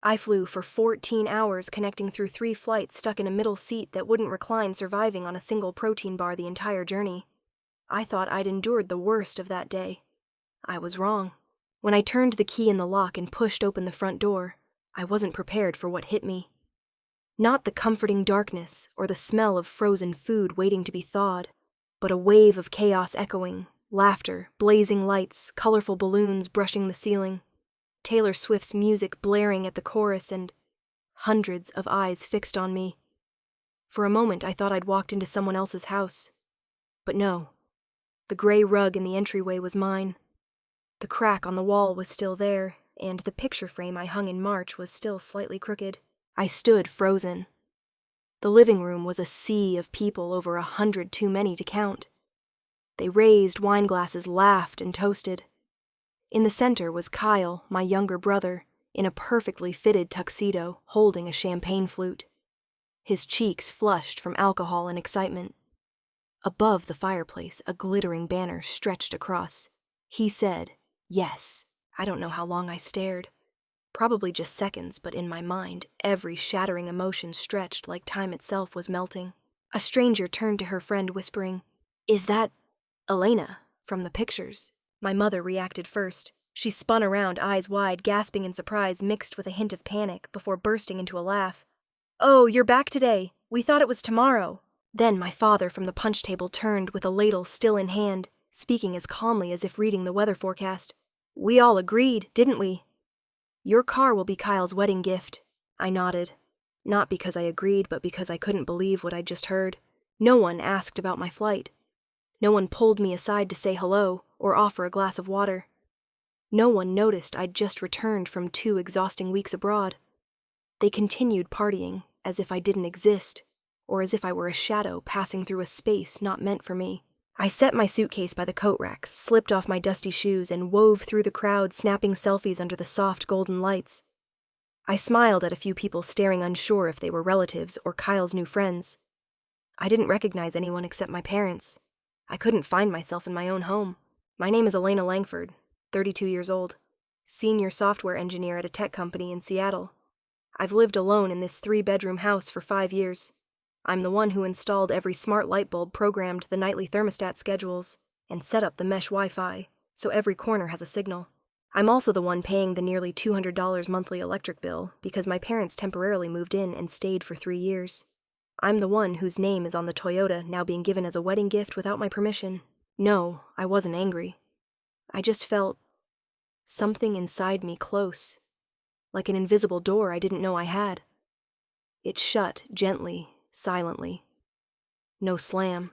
I flew for 14 hours, connecting through 3 flights, stuck in a middle seat that wouldn't recline, surviving on a single protein bar the entire journey. I thought I'd endured the worst of that day. I was wrong. When I turned the key in the lock and pushed open the front door, I wasn't prepared for what hit me. Not the comforting darkness or the smell of frozen food waiting to be thawed, but a wave of chaos echoing, laughter, blazing lights, colorful balloons brushing the ceiling, Taylor Swift's music blaring at the chorus, and hundreds of eyes fixed on me. For a moment, I thought I'd walked into someone else's house. But no. The gray rug in the entryway was mine. The crack on the wall was still there, and the picture frame I hung in March was still slightly crooked. I stood frozen. The living room was a sea of people, over 100 too many to count. They raised wine glasses, laughed, and toasted. In the center was Kyle, my younger brother, in a perfectly fitted tuxedo, holding a champagne flute. His cheeks flushed from alcohol and excitement. Above the fireplace, a glittering banner stretched across. He said, "Yes." I don't know how long I stared. Probably just seconds, but in my mind, every shattering emotion stretched like time itself was melting. A stranger turned to her friend, whispering, "Is that Elena from the pictures?" My mother reacted first. She spun around, eyes wide, gasping in surprise mixed with a hint of panic, before bursting into a laugh. "Oh, you're back today. We thought it was tomorrow." Then my father from the punch table turned with a ladle still in hand, speaking as calmly as if reading the weather forecast. "We all agreed, didn't we?" "Your car will be Kyle's wedding gift." I nodded. Not because I agreed, but because I couldn't believe what I'd just heard. No one asked about my flight. No one pulled me aside to say hello or offer a glass of water. No one noticed I'd just returned from 2 exhausting weeks abroad. They continued partying as if I didn't exist, or as if I were a shadow passing through a space not meant for me. I set my suitcase by the coat rack, slipped off my dusty shoes, and wove through the crowd, snapping selfies under the soft golden lights. I smiled at a few people staring, unsure if they were relatives or Kyle's new friends. I didn't recognize anyone except my parents. I couldn't find myself in my own home. My name is Elena Langford, 32 years old, senior software engineer at a tech company in Seattle. I've lived alone in this 3-bedroom house for 5 years. I'm the one who installed every smart light bulb, programmed the nightly thermostat schedules, and set up the mesh Wi-Fi, so every corner has a signal. I'm also the one paying the nearly $200 monthly electric bill because my parents temporarily moved in and stayed for 3 years. I'm the one whose name is on the Toyota now being given as a wedding gift without my permission. No, I wasn't angry. I just felt something inside me close, like an invisible door I didn't know I had. It shut gently, silently. No slam.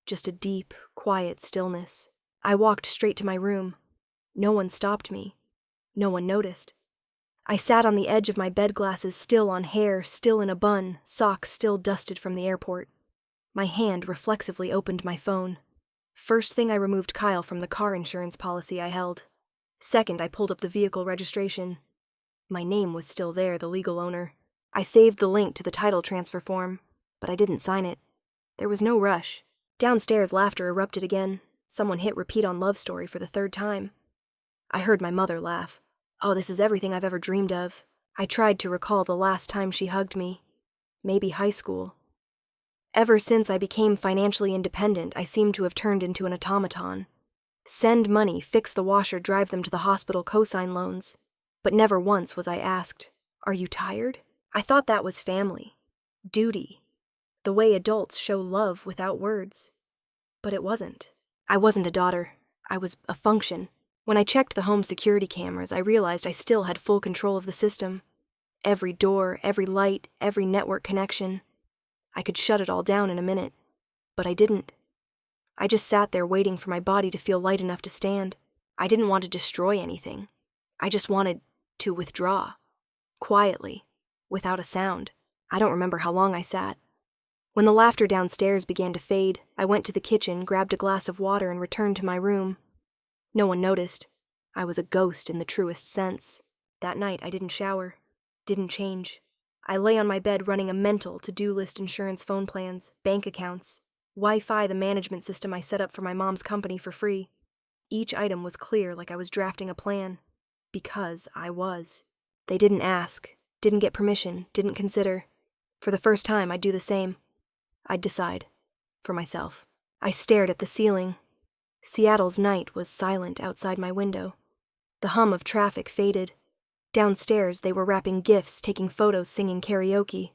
Just a deep, quiet stillness. I walked straight to my room. No one stopped me. No one noticed. I sat on the edge of my bed, glasses still on, hair still in a bun, socks still dusted from the airport. My hand reflexively opened my phone. First thing, I removed Kyle from the car insurance policy I held. Second, I pulled up the vehicle registration. My name was still there, the legal owner. I saved the link to the title transfer form, but I didn't sign it. There was no rush. Downstairs, laughter erupted again. Someone hit repeat on Love Story for the 3rd time. I heard my mother laugh. Oh, this is everything I've ever dreamed of. I tried to recall the last time she hugged me. Maybe high school. Ever since I became financially independent, I seem to have turned into an automaton. Send money, fix the washer, drive them to the hospital, cosign loans. But never once was I asked, "Are you tired?" I thought that was family. Duty. The way adults show love without words. But it wasn't. I wasn't a daughter. I was a function. When I checked the home security cameras, I realized I still had full control of the system. Every door, every light, every network connection. I could shut it all down in a minute. But I didn't. I just sat there waiting for my body to feel light enough to stand. I didn't want to destroy anything. I just wanted to withdraw. Quietly. Without a sound. I don't remember how long I sat. When the laughter downstairs began to fade, I went to the kitchen, grabbed a glass of water, and returned to my room. No one noticed. I was a ghost in the truest sense. That night, I didn't shower. Didn't change. I lay on my bed running a mental to-do list: insurance, phone plans, bank accounts, Wi-Fi, the management system I set up for my mom's company for free. Each item was clear, like I was drafting a plan. Because I was. They didn't ask, didn't get permission, didn't consider. For the first time, I'd do the same. I'd decide. For myself. I stared at the ceiling. Seattle's night was silent outside my window. The hum of traffic faded. Downstairs, they were wrapping gifts, taking photos, singing karaoke.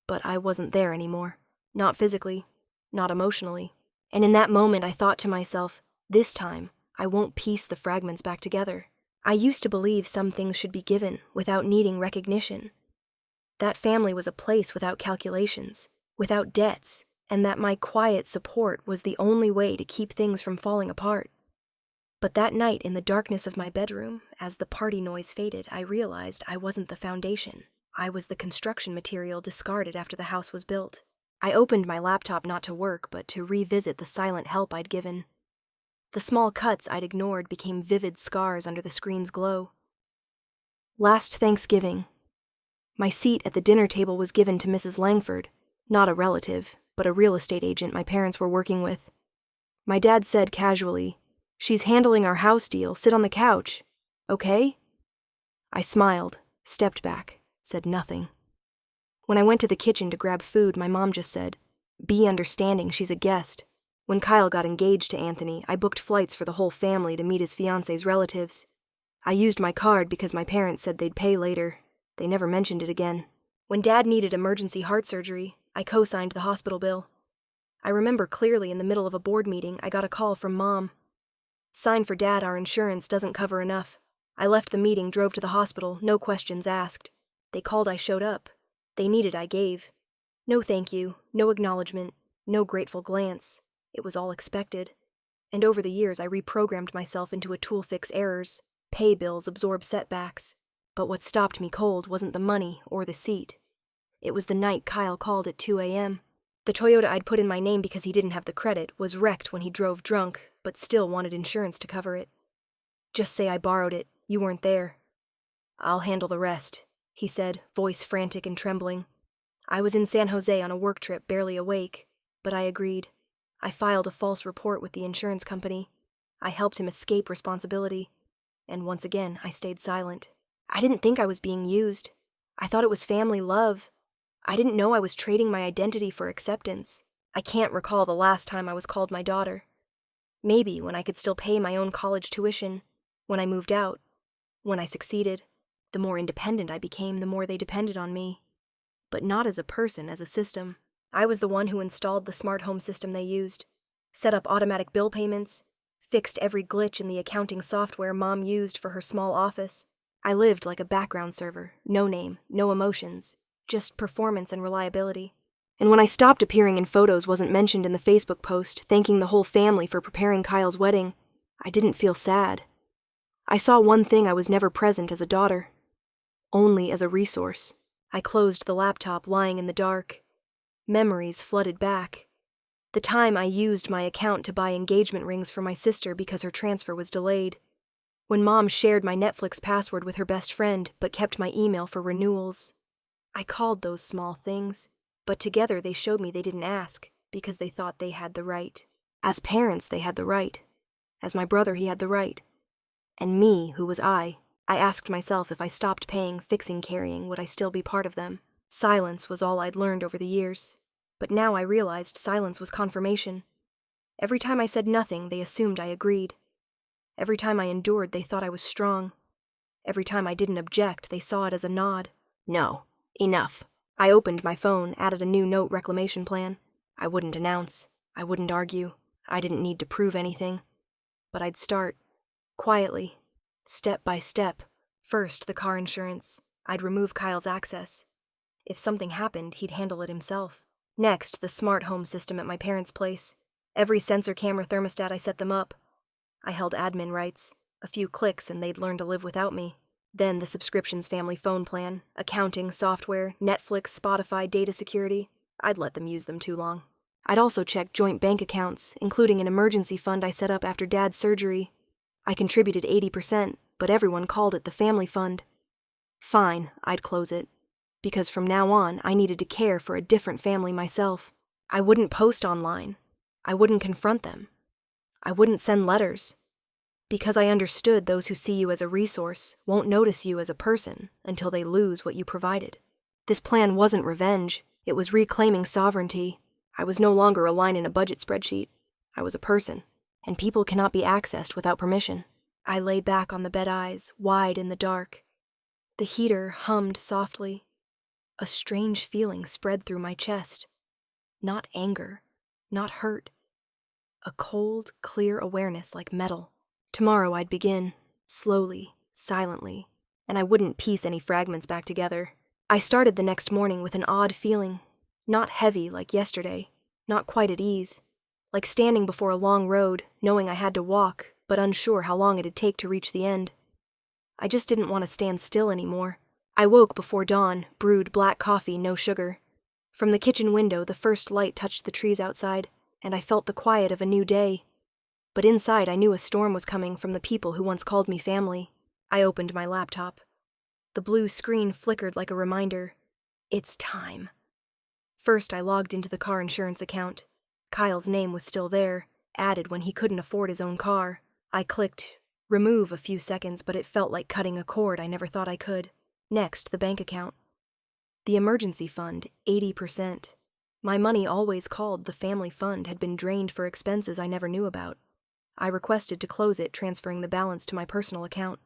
But I wasn't there anymore. Not physically, not emotionally. And in that moment, I thought to myself, this time, I won't piece the fragments back together. I used to believe some things should be given without needing recognition. That family was a place without calculations, without debts, and that my quiet support was the only way to keep things from falling apart. But that night in the darkness of my bedroom, as the party noise faded, I realized I wasn't the foundation. I was the construction material discarded after the house was built. I opened my laptop not to work, but to revisit the silent help I'd given. The small cuts I'd ignored became vivid scars under the screen's glow. Last Thanksgiving. My seat at the dinner table was given to Mrs. Langford, not a relative, but a real estate agent my parents were working with. My dad said casually, "She's handling our house deal, sit on the couch. Okay?" I smiled, stepped back, said nothing. When I went to the kitchen to grab food, my mom just said, "Be understanding, she's a guest." When Kyle got engaged to Anthony, I booked flights for the whole family to meet his fiance's relatives. I used my card because my parents said they'd pay later. They never mentioned it again. When Dad needed emergency heart surgery, I co-signed the hospital bill. I remember clearly in the middle of a board meeting, I got a call from Mom. "Sign for Dad, our insurance doesn't cover enough." I left the meeting, drove to the hospital, no questions asked. They called, I showed up. They needed, I gave. No thank you, no acknowledgement, no grateful glance. It was all expected. And over the years, I reprogrammed myself into a tool fix errors, pay bills, absorb setbacks. But what stopped me cold wasn't the money or the seat. It was the night Kyle called at 2 a.m. The Toyota I'd put in my name because he didn't have the credit was wrecked when he drove drunk, but still wanted insurance to cover it. "Just say I borrowed it. You weren't there." "I'll handle the rest," he said, voice frantic and trembling. I was in San Jose on a work trip, barely awake, but I agreed. I filed a false report with the insurance company. I helped him escape responsibility. And once again, I stayed silent. I didn't think I was being used. I thought it was family love. I didn't know I was trading my identity for acceptance. I can't recall the last time I was called my daughter. Maybe when I could still pay my own college tuition, when I moved out, when I succeeded. The more independent I became, the more they depended on me. But not as a person, as a system. I was the one who installed the smart home system they used, set up automatic bill payments, fixed every glitch in the accounting software Mom used for her small office. I lived like a background server, no name, no emotions, just performance and reliability. And when I stopped appearing in photos wasn't mentioned in the Facebook post, thanking the whole family for preparing Kyle's wedding, I didn't feel sad. I saw one thing: I was never present as a daughter. Only as a resource. I closed the laptop, lying in the dark. Memories flooded back. The time I used my account to buy engagement rings for my sister because her transfer was delayed. When Mom shared my Netflix password with her best friend, but kept my email for renewals. I called those small things, but together they showed me they didn't ask, because they thought they had the right. As parents, they had the right. As my brother, he had the right. And me, who was I asked myself if I stopped paying, fixing, carrying, would I still be part of them? Silence was all I'd learned over the years. But now I realized silence was confirmation. Every time I said nothing, they assumed I agreed. Every time I endured, they thought I was strong. Every time I didn't object, they saw it as a nod. No, enough. I opened my phone, added a new note reclamation plan. I wouldn't announce. I wouldn't argue. I didn't need to prove anything. But I'd start. Quietly. Step by step. First, the car insurance. I'd remove Kyle's access. If something happened, he'd handle it himself. Next, the smart home system at my parents' place. Every sensor camera thermostat, I set them up. I held admin rights. A few clicks and they'd learn to live without me. Then the subscriptions family phone plan, accounting, software, Netflix, Spotify, data security. I'd let them use them too long. I'd also check joint bank accounts, including an emergency fund I set up after Dad's surgery. I contributed 80%, but everyone called it the family fund. Fine, I'd close it. Because from now on, I needed to care for a different family myself. I wouldn't post online. I wouldn't confront them. I wouldn't send letters. Because I understood those who see you as a resource won't notice you as a person until they lose what you provided. This plan wasn't revenge, it was reclaiming sovereignty. I was no longer a line in a budget spreadsheet. I was a person, and people cannot be accessed without permission. I lay back on the bed, eyes wide in the dark. The heater hummed softly. A strange feeling spread through my chest. Not anger, not hurt. A cold, clear awareness like metal. Tomorrow I'd begin, slowly, silently, and I wouldn't piece any fragments back together. I started the next morning with an odd feeling, not heavy like yesterday, not quite at ease, like standing before a long road, knowing I had to walk, but unsure how long it'd take to reach the end. I just didn't want to stand still anymore. I woke before dawn, brewed black coffee, no sugar. From the kitchen window, the first light touched the trees outside, and I felt the quiet of a new day. But inside, I knew a storm was coming from the people who once called me family. I opened my laptop. The blue screen flickered like a reminder. It's time. First, I logged into the car insurance account. Kyle's name was still there, added when he couldn't afford his own car. I clicked remove a few seconds, but it felt like cutting a cord I never thought I could. Next, the bank account. The emergency fund, 80%. My money always called the family fund had been drained for expenses I never knew about. I requested to close it, transferring the balance to my personal account.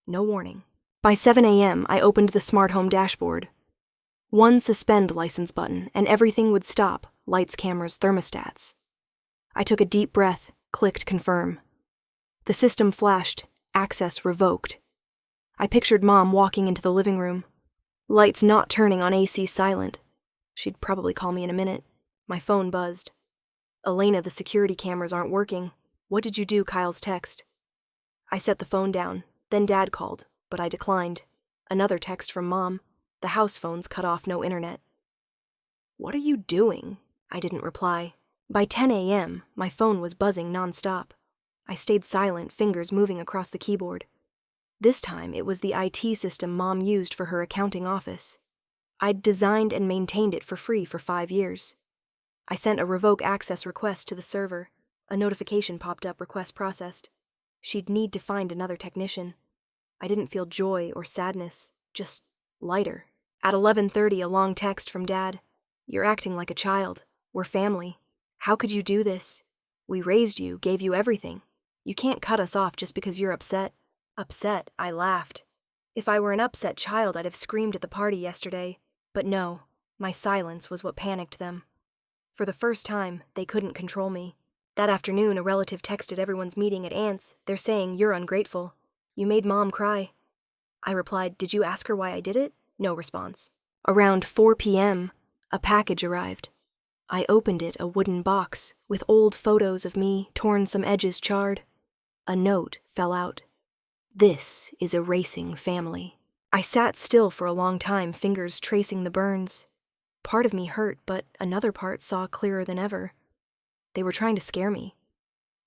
No warning. By 7 a.m., I opened the smart home dashboard. One suspend license button, and everything would stop, lights, cameras, thermostats. I took a deep breath, clicked confirm. The system flashed, access revoked. I pictured Mom walking into the living room. Lights not turning on, AC silent. She'd probably call me in a minute. My phone buzzed. Elena, the security cameras aren't working. What did you do? Kyle's text. I set the phone down. Then Dad called, but I declined. Another text from Mom. The house phones cut off, no internet. What are you doing? I didn't reply. By 10 a.m., my phone was buzzing nonstop. I stayed silent, fingers moving across the keyboard. This time, it was the IT system Mom used for her accounting office. I'd designed and maintained it for free for 5 years. I sent a revoke access request to the server. A notification popped up, request processed. She'd need to find another technician. I didn't feel joy or sadness, just lighter. At 11:30, a long text from Dad. You're acting like a child. We're family. How could you do this? We raised you, gave you everything. You can't cut us off just because you're upset. Upset? I laughed. If I were an upset child, I'd have screamed at the party yesterday. But no, my silence was what panicked them. For the first time, they couldn't control me. That afternoon, a relative texted everyone's meeting at Aunt's. They're saying, you're ungrateful. You made Mom cry. I replied, did you ask her why I did it? No response. Around 4 p.m., a package arrived. I opened it, a wooden box, with old photos of me, torn, some edges charred. A note fell out. This is erasing family. I sat still for a long time, fingers tracing the burns. Part of me hurt, but another part saw clearer than ever. They were trying to scare me.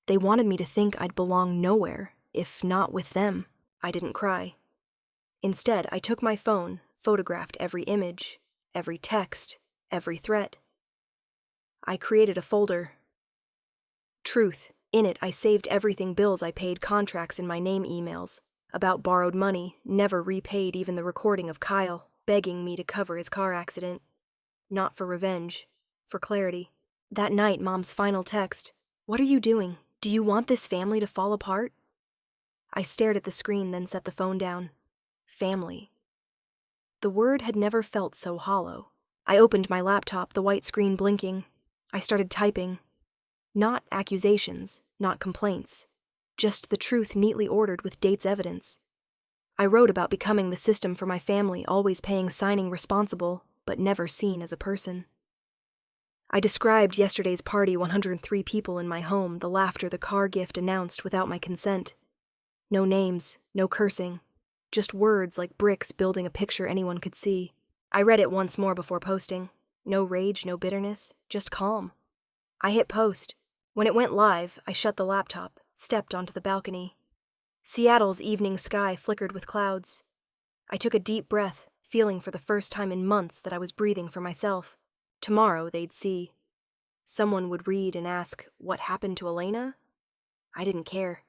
They wanted me to think I'd belong nowhere, if not with them. I didn't cry. Instead, I took my phone, photographed every image, every text, every threat. I created a folder. Truth. In it, I saved everything: bills I paid, contracts in my name, emails about borrowed money, never repaid, even the recording of Kyle begging me to cover his car accident. Not for revenge, for clarity. That night, Mom's final text. What are you doing? Do you want this family to fall apart? I stared at the screen, then set the phone down. Family. The word had never felt so hollow. I opened my laptop, the white screen blinking. I started typing. Not accusations, not complaints. Just the truth neatly ordered with dates, evidence. I wrote about becoming the system for my family, always paying, signing, responsible, but never seen as a person. I described yesterday's party, 103 people in my home, the laughter, the car gift announced without my consent. No names, no cursing, just words like bricks building a picture anyone could see. I read it once more before posting. No rage, no bitterness, just calm. I hit post. When it went live, I shut the laptop, stepped onto the balcony. Seattle's evening sky flickered with clouds. I took a deep breath, feeling for the first time in months that I was breathing for myself. Tomorrow they'd see. Someone would read and ask, what happened to Elena? I didn't care.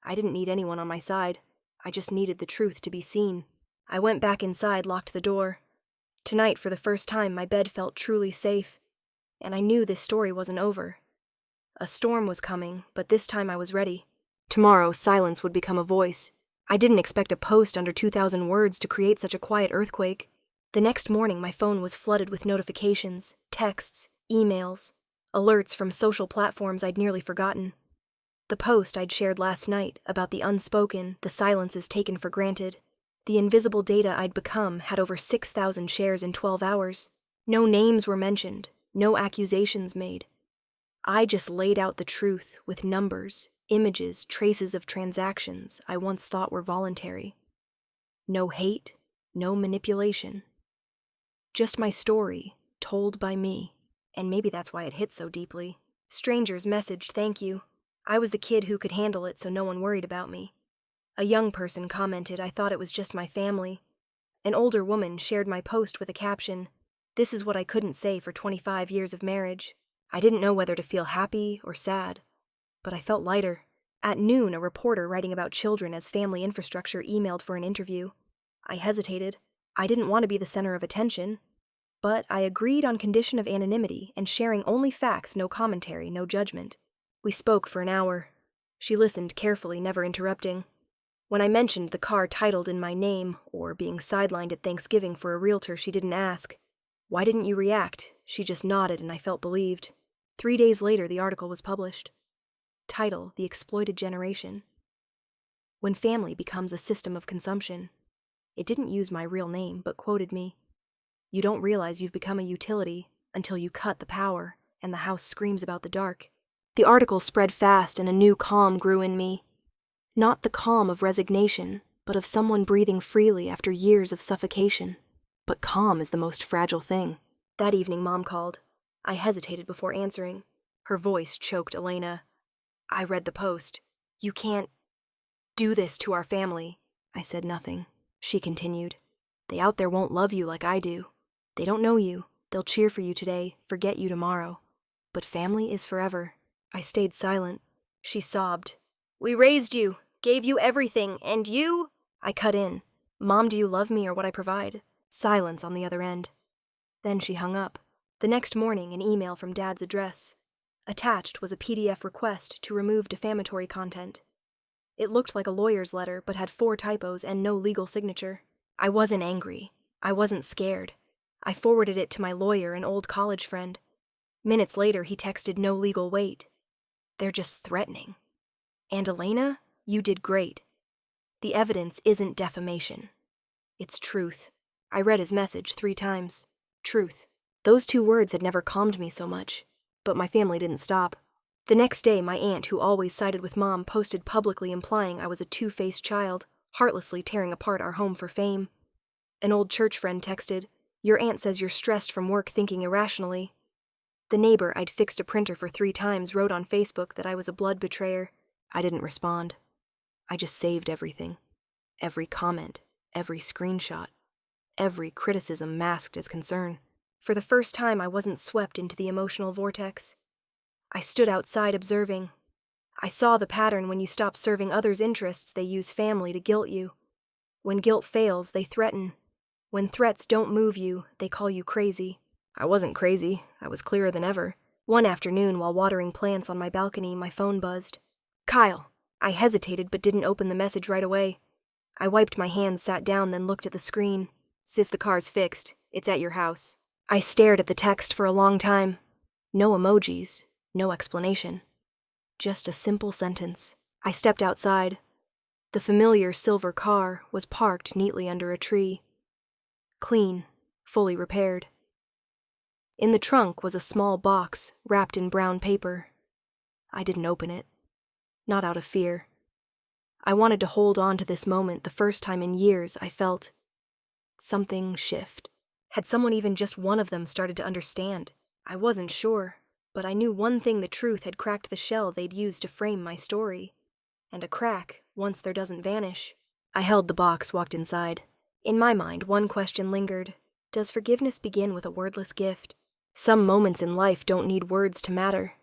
I didn't need anyone on my side. I just needed the truth to be seen. I went back inside, locked the door. Tonight, for the first time, my bed felt truly safe, and I knew this story wasn't over. A storm was coming, but this time I was ready. Tomorrow, silence would become a voice. I didn't expect a post under 2,000 words to create such a quiet earthquake. The next morning, my phone was flooded with notifications, texts, emails, alerts from social platforms I'd nearly forgotten. The post I'd shared last night about the unspoken, the silences taken for granted, the invisible data I'd become had over 6,000 shares in 12 hours. No names were mentioned, no accusations made. I just laid out the truth with numbers, images, traces of transactions I once thought were voluntary. No hate, no manipulation. Just my story, told by me. And maybe that's why it hit so deeply. Strangers messaged thank you. I was the kid who could handle it, so no one worried about me. A young person commented I thought it was just my family. An older woman shared my post with a caption, "This is what I couldn't say for 25 years of marriage." I didn't know whether to feel happy or sad, but I felt lighter. At noon, a reporter writing about children as family infrastructure emailed for an interview. I hesitated. I didn't want to be the center of attention, but I agreed on condition of anonymity and sharing only facts, no commentary, no judgment. We spoke for an hour. She listened carefully, never interrupting. When I mentioned the car titled in my name, or being sidelined at Thanksgiving for a realtor, she didn't ask. Why didn't you react? She just nodded and I felt believed. 3 days later, the article was published. Title, The Exploited Generation. When family becomes a system of consumption. It didn't use my real name, but quoted me. You don't realize you've become a utility until you cut the power, and the house screams about the dark. The article spread fast and a new calm grew in me. Not the calm of resignation, but of someone breathing freely after years of suffocation. But calm is the most fragile thing. That evening, Mom called. I hesitated before answering. Her voice choked Elena. I read the post. You can't do this to our family. I said nothing. She continued. They out there won't love you like I do. They don't know you. They'll cheer for you today, forget you tomorrow. But family is forever. I stayed silent. She sobbed. We raised you, gave you everything, and you... I cut in. Mom, do you love me or what I provide? Silence on the other end. Then she hung up. The next morning, an email from Dad's address. Attached was a PDF request to remove defamatory content. It looked like a lawyer's letter, but had 4 typos and no legal signature. I wasn't angry. I wasn't scared. I forwarded it to my lawyer, an old college friend. Minutes later, he texted no legal weight. They're just threatening. And Elena, you did great. The evidence isn't defamation. It's truth. I read his message 3 times. Truth. Those 2 words had never calmed me so much. But my family didn't stop. The next day, my aunt, who always sided with Mom, posted publicly implying I was a two-faced child, heartlessly tearing apart our home for fame. An old church friend texted, Your aunt says you're stressed from work thinking irrationally. The neighbor I'd fixed a printer for 3 times wrote on Facebook that I was a blood betrayer. I didn't respond. I just saved everything. Every comment, every screenshot, every criticism masked as concern. For the first time, I wasn't swept into the emotional vortex. I stood outside observing. I saw the pattern. When you stop serving others' interests, they use family to guilt you. When guilt fails, they threaten. When threats don't move you, they call you crazy. I wasn't crazy. I was clearer than ever. One afternoon, while watering plants on my balcony, my phone buzzed. Kyle. I hesitated but didn't open the message right away. I wiped my hands, sat down, then looked at the screen. Sis, the car's fixed. It's at your house. I stared at the text for a long time. No emojis, no explanation. Just a simple sentence. I stepped outside. The familiar silver car was parked neatly under a tree. Clean, fully repaired. In the trunk was a small box wrapped in brown paper. I didn't open it. Not out of fear. I wanted to hold on to this moment. The first time in years I felt something shift. Had someone, even just one of them, started to understand? I wasn't sure, but I knew one thing: the truth had cracked the shell they'd used to frame my story. And a crack, once there, doesn't vanish. I held the box, walked inside. In my mind, one question lingered. Does forgiveness begin with a wordless gift? Some moments in life don't need words to matter.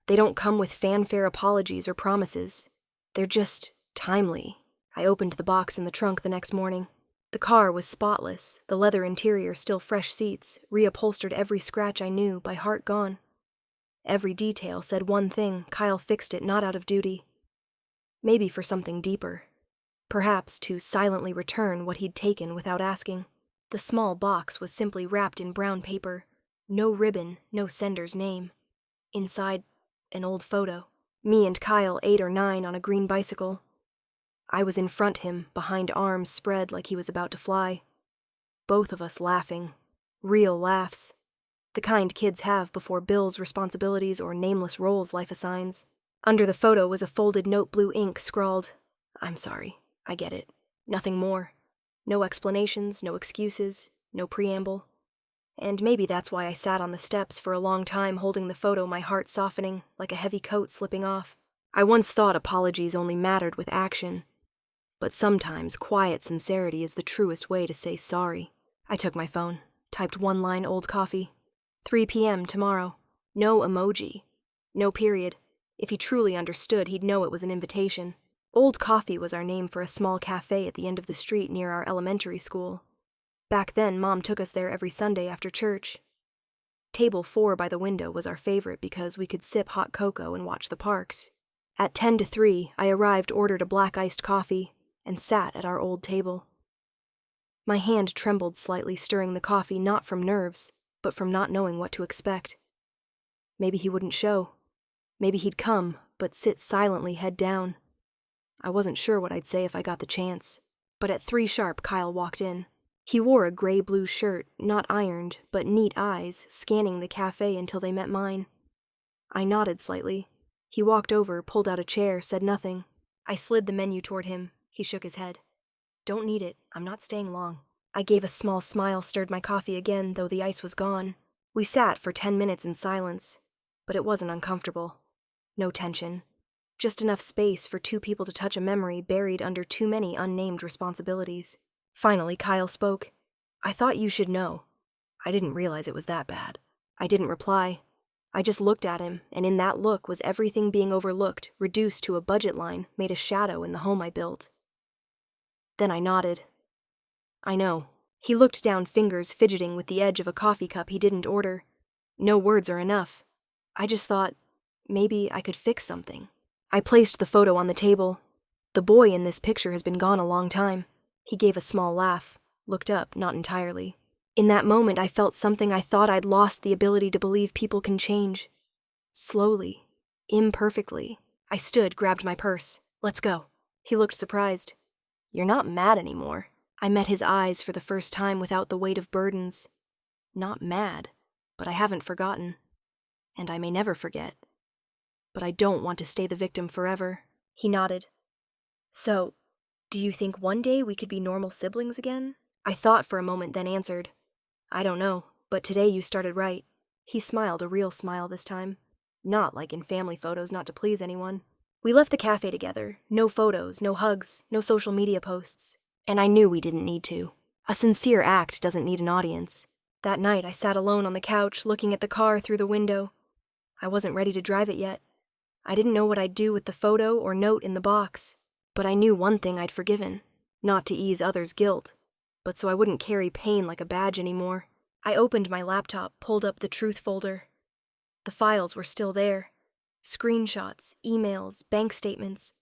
They don't come with fanfare apologies or promises. They're just Timely. I opened the box in the trunk the next morning. The car was spotless, the leather interior still fresh seats, reupholstered every scratch I knew, by heart gone. Every detail said one thing: Kyle fixed it not out of duty. Maybe for something deeper. Perhaps to silently return what he'd taken without asking. The small box was simply wrapped in brown paper. No ribbon, no sender's name. Inside, an old photo. Me and Kyle 8 or 9 on a green bicycle. I was in front him, behind arms spread like he was about to fly. Both of us laughing. Real laughs. The kind kids have before bills, responsibilities, or nameless roles life assigns. Under the photo was a folded note, blue ink, scrawled, "I'm sorry, I get it." Nothing more. No explanations, no excuses, no preamble. And maybe that's why I sat on the steps for a long time holding the photo, my heart softening, like a heavy coat slipping off. I once thought apologies only mattered with action. But sometimes quiet sincerity is the truest way to say sorry. I took my phone, typed one line, old coffee. 3 p.m. tomorrow. No emoji. No period. If he truly understood, he'd know it was an invitation. Old Coffee was our name for a small cafe at the end of the street near our elementary school. Back then, Mom took us there every Sunday after church. Table 4 by the window was our favorite because we could sip hot cocoa and watch the parks. At 10 to 3, I arrived, ordered a black iced coffee, and sat at our old table. My hand trembled slightly, stirring the coffee, not from nerves, but from not knowing what to expect. Maybe he wouldn't show. Maybe he'd come, but sit silently, head down. I wasn't sure what I'd say if I got the chance. But at 3 sharp, Kyle walked in. He wore a gray-blue shirt, not ironed, but neat eyes, scanning the cafe until they met mine. I nodded slightly. He walked over, pulled out a chair, said nothing. I slid the menu toward him. He shook his head. "Don't need it. I'm not staying long." I gave a small smile, stirred my coffee again, though the ice was gone. We sat for 10 minutes in silence, but it wasn't uncomfortable. No tension. Just enough space for 2 people to touch a memory buried under too many unnamed responsibilities. Finally, Kyle spoke. "I thought you should know. I didn't realize it was that bad." I didn't reply. I just looked at him, and in that look was everything being overlooked, reduced to a budget line, made a shadow in the home I built. Then I nodded. "I know." He looked down, fingers fidgeting with the edge of a coffee cup he didn't order. "No words are enough. I just thought, maybe I could fix something." I placed the photo on the table. "The boy in this picture has been gone a long time." He gave a small laugh, looked up, not entirely. In that moment, I felt something I thought I'd lost the ability to believe people can change. Slowly, imperfectly. I stood, grabbed my purse. "Let's go." He looked surprised. "You're not mad anymore." I met his eyes for the first time without the weight of burdens. Not mad, but I haven't forgotten. And I may never forget. But I don't want to stay the victim forever. He nodded. "So, do you think one day we could be normal siblings again?" I thought for a moment, then answered, "I don't know, but today you started right." He smiled, a real smile this time. Not like in family photos, not to please anyone. We left the cafe together. No photos, no hugs, no social media posts. And I knew we didn't need to. A sincere act doesn't need an audience. That night I sat alone on the couch, looking at the car through the window. I wasn't ready to drive it yet. I didn't know what I'd do with the photo or note in the box. But I knew one thing I'd forgiven. Not to ease others' guilt, but so I wouldn't carry pain like a badge anymore. I opened my laptop, pulled up the truth folder. The files were still there. Screenshots, emails, bank statements.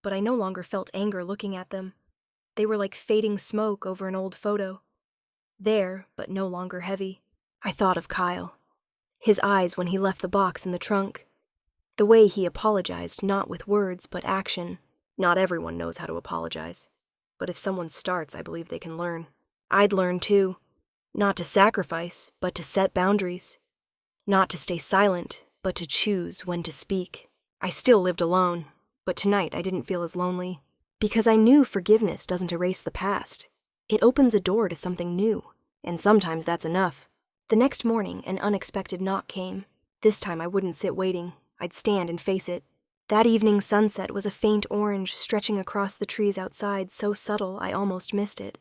But I no longer felt anger looking at them. They were like fading smoke over an old photo. There, but no longer heavy. I thought of Kyle. His eyes when he left the box in the trunk. The way he apologized, not with words, but action. Not everyone knows how to apologize. But if someone starts, I believe they can learn. I'd learn too. Not to sacrifice, but to set boundaries. Not to stay silent, but to choose when to speak. I still lived alone, but tonight I didn't feel as lonely. Because I knew forgiveness doesn't erase the past. It opens a door to something new, and sometimes that's enough. The next morning, an unexpected knock came. This time I wouldn't sit waiting. I'd stand and face it. That evening's sunset was a faint orange stretching across the trees outside, so subtle I almost missed it.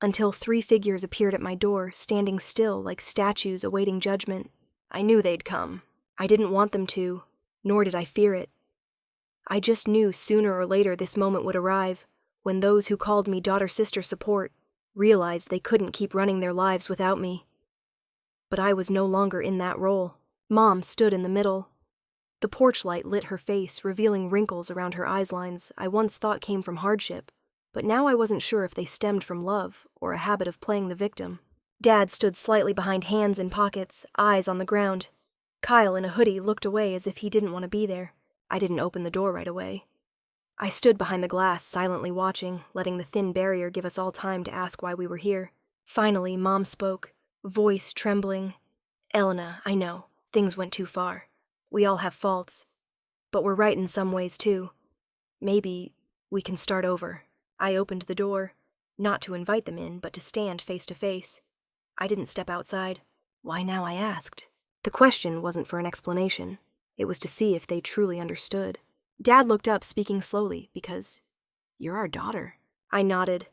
Until 3 figures appeared at my door, standing still like statues awaiting judgment. I knew they'd come. I didn't want them to, nor did I fear it. I just knew sooner or later this moment would arrive, when those who called me daughter-sister support realized they couldn't keep running their lives without me. But I was no longer in that role. Mom stood in the middle. The porch light lit her face, revealing wrinkles around her eyes lines I once thought came from hardship, but now I wasn't sure if they stemmed from love or a habit of playing the victim. Dad stood slightly behind, hands in pockets, eyes on the ground. Kyle, in a hoodie, looked away as if he didn't want to be there. I didn't open the door right away. I stood behind the glass, silently watching, letting the thin barrier give us all time to ask why we were here. Finally, Mom spoke, voice trembling. "Elena, I know, things went too far. We all have faults. But we're right in some ways, too. Maybe we can start over." I opened the door, not to invite them in, but to stand face to face. I didn't step outside. Why now, I asked. The question wasn't for an explanation. It was to see if they truly understood. Dad looked up, speaking slowly, "Because you're our daughter." I nodded,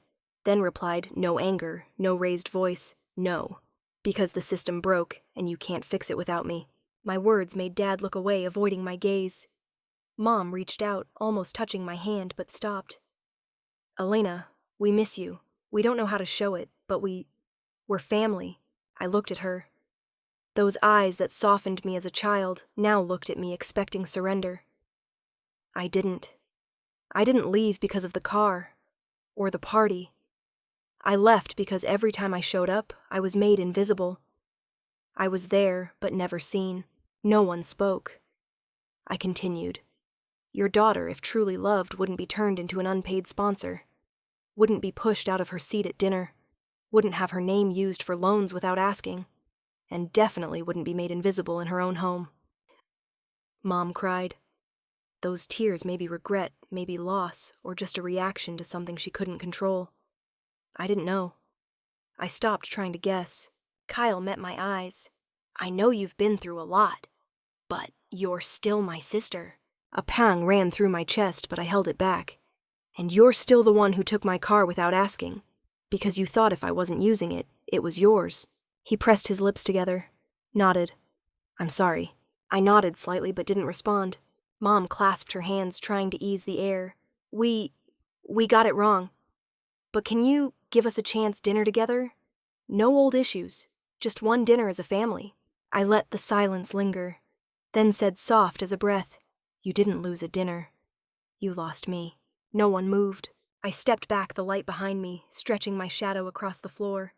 then replied, no anger, no raised voice, "No. Because the system broke, and you can't fix it without me." My words made Dad look away, avoiding my gaze. Mom reached out, almost touching my hand, but stopped. "Elena, we miss you. We don't know how to show it, but we're family." I looked at her. Those eyes that softened me as a child now looked at me, expecting surrender. I didn't. I didn't leave because of the car, or the party. I left because every time I showed up, I was made invisible. I was there, but never seen. No one spoke. I continued. Your daughter, if truly loved, wouldn't be turned into an unpaid sponsor. Wouldn't be pushed out of her seat at dinner. Wouldn't have her name used for loans without asking. And definitely wouldn't be made invisible in her own home. Mom cried. Those tears may be regret, maybe loss, or just a reaction to something she couldn't control. I didn't know. I stopped trying to guess. Kyle met my eyes. I know you've been through a lot, but you're still my sister. A pang ran through my chest, but I held it back. And you're still the one who took my car without asking, because you thought if I wasn't using it, it was yours. He pressed his lips together, nodded. I'm sorry. I nodded slightly but didn't respond. Mom clasped her hands, trying to ease the air. We got it wrong. But can you give us a chance dinner together? No old issues, just one dinner as a family. I let the silence linger, then said soft as a breath, You didn't lose a dinner. You lost me. No one moved. I stepped back, the light behind me, stretching my shadow across the floor.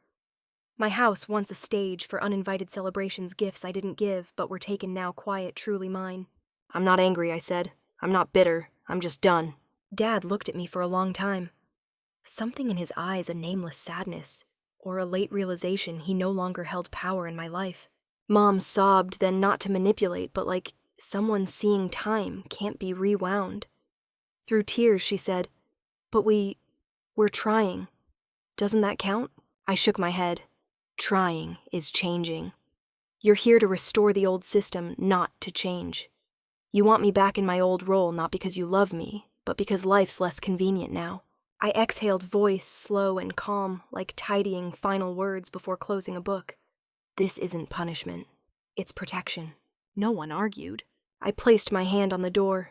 My house, once a stage for uninvited celebrations, gifts I didn't give, but were taken now quiet, truly mine. I'm not angry, I said. I'm not bitter. I'm just done. Dad looked at me for a long time. Something in his eyes, a nameless sadness, or a late realization he no longer held power in my life. Mom sobbed, then not to manipulate, but like someone seeing time can't be rewound. Through tears, she said, But we're trying. Doesn't that count? I shook my head. Trying is changing. You're here to restore the old system, not to change. You want me back in my old role, not because you love me, but because life's less convenient now. I exhaled, voice slow and calm, like tidying final words before closing a book. This isn't punishment. It's protection. No one argued. I placed my hand on the door.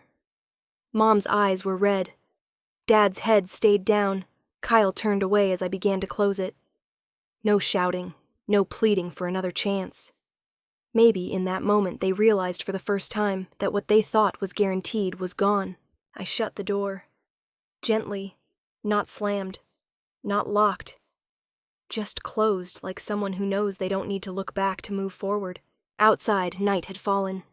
Mom's eyes were red. Dad's head stayed down. Kyle turned away as I began to close it. No shouting, no pleading for another chance. Maybe in that moment they realized for the first time that what they thought was guaranteed was gone. I shut the door. Gently, not slammed, not locked. Just closed, like someone who knows they don't need to look back to move forward. Outside, night had fallen.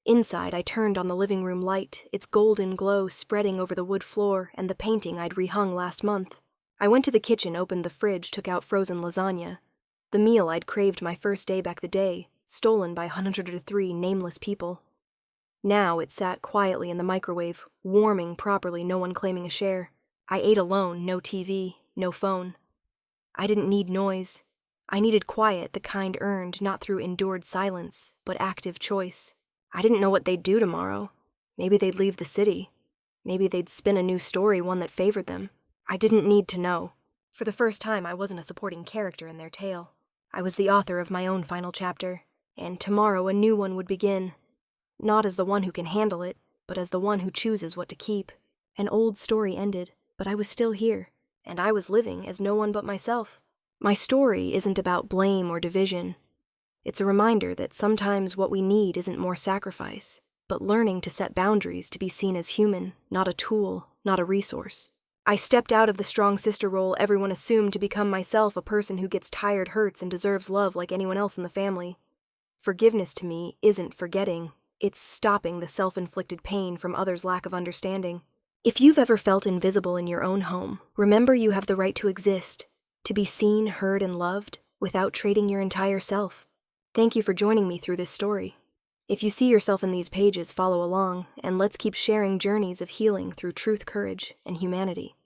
Inside, I turned on the living room light, its golden glow spreading over the wood floor and the painting I'd rehung last month. I went to the kitchen, opened the fridge, took out frozen lasagna. The meal I'd craved my first day back the day, stolen by 103 nameless people. Now it sat quietly in the microwave, warming properly, no one claiming a share. I ate alone, no TV, no phone. I didn't need noise. I needed quiet, the kind earned not through endured silence, but active choice. I didn't know what they'd do tomorrow. Maybe they'd leave the city. Maybe they'd spin a new story, one that favored them. I didn't need to know. For the first time, I wasn't a supporting character in their tale. I was the author of my own final chapter, and tomorrow a new one would begin. Not as the one who can handle it, but as the one who chooses what to keep. An old story ended, but I was still here, and I was living as no one but myself. My story isn't about blame or division. It's a reminder that sometimes what we need isn't more sacrifice, but learning to set boundaries to be seen as human, not a tool, not a resource. I stepped out of the strong sister role everyone assumed to become myself, a person who gets tired, hurts, and deserves love like anyone else in the family. Forgiveness to me isn't forgetting, it's stopping the self-inflicted pain from others' lack of understanding. If you've ever felt invisible in your own home, remember you have the right to exist, to be seen, heard, and loved without trading your entire self. Thank you for joining me through this story. If you see yourself in these pages, follow along, and let's keep sharing journeys of healing through truth, courage, and humanity.